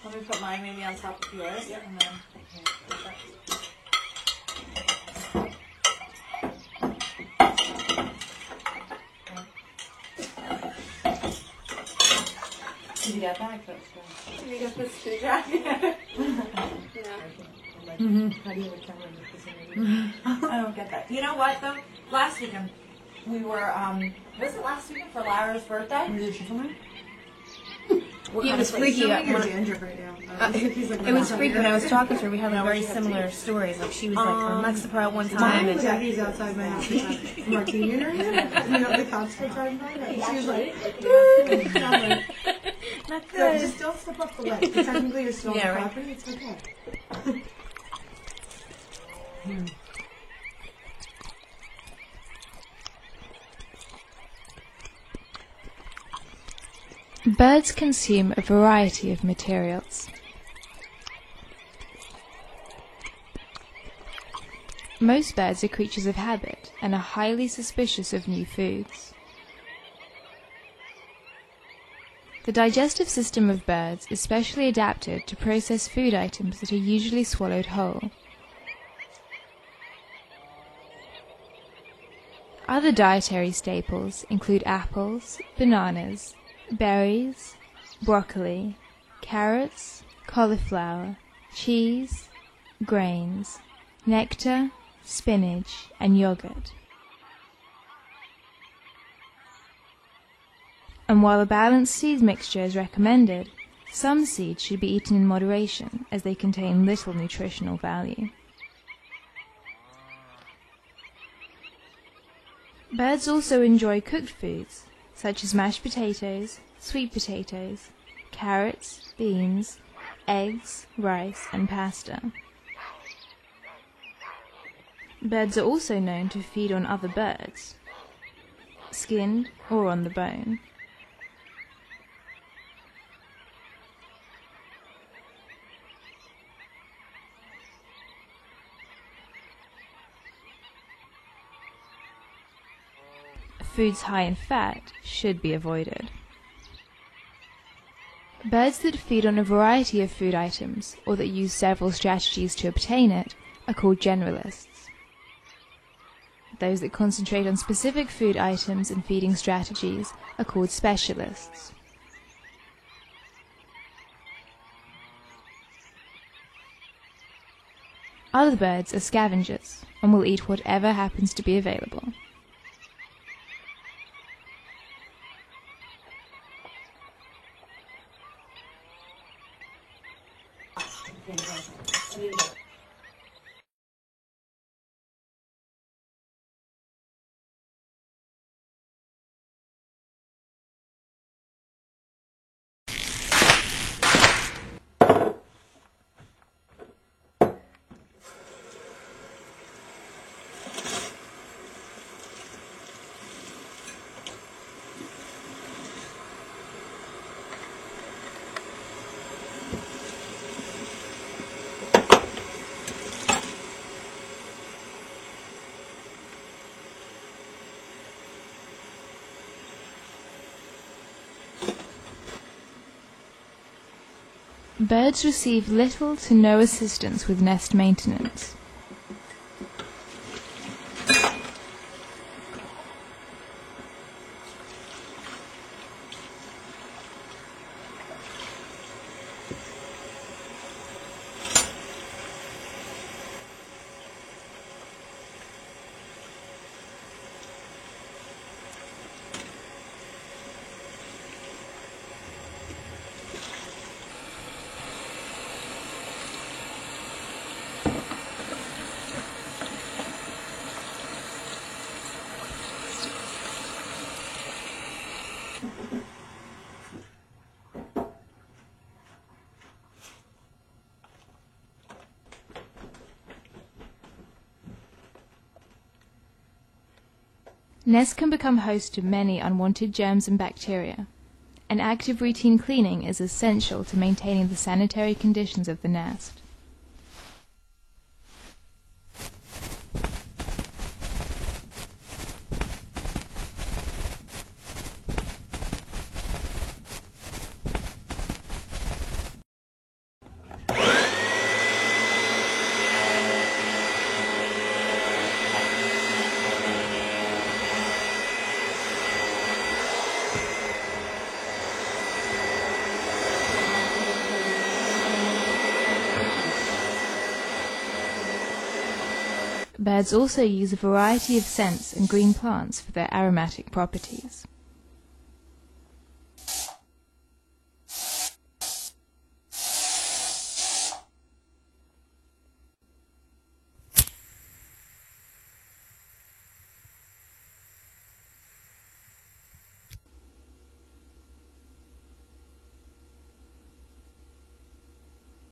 Let me put mine maybe on top of yours. Yep. And then, Did you get that? That's you got this to grab. Yeah. How do you have a camera in this vicinity? I don't get that. You know what though? Last weekend we were was it last weekend for Lara's birthday? Did she come in? He was freaky. It was freaky when I was talking to her. We had like very similar stories. Like she was like from Mexico at one time. Mine And was Jackie's outside my house with a martini in her hand. You know, the cops were driving by. And she was like, and I'm like, not "No, good. just don't step up the ledge. Because technically you're still on Yeah, the right. property. It's okay. Birds consume a variety of materials. Most birds are creatures of habit and are highly suspicious of new foods. The digestive system of birds is specially adapted to process food items that are usually swallowed whole. Other dietary staples include apples, bananas, berries, broccoli, carrots, cauliflower, cheese, grains, nectar, spinach, and yogurt. And while a balanced seed mixture is recommended, some seeds should be eaten in moderation as they contain little nutritional value. Birds also enjoy cooked foods, such as mashed potatoes, sweet potatoes, carrots, beans, eggs, rice, and pasta. Birds are also known to feed on other birds, skinned or on the bone. Foods high in fat should be avoided. Birds that feed on a variety of food items, or that use several strategies to obtain it, are called generalists. Those that concentrate on specific food items and feeding strategies are called specialists. Other birds are scavengers and will eat whatever happens to be available. Birds receive little to no assistance with nest maintenance. Nests can become host to many unwanted germs and bacteria. An active routine cleaning is essential to maintaining the sanitary conditions of the nest. Birds also use a variety of scents and green plants for their aromatic properties.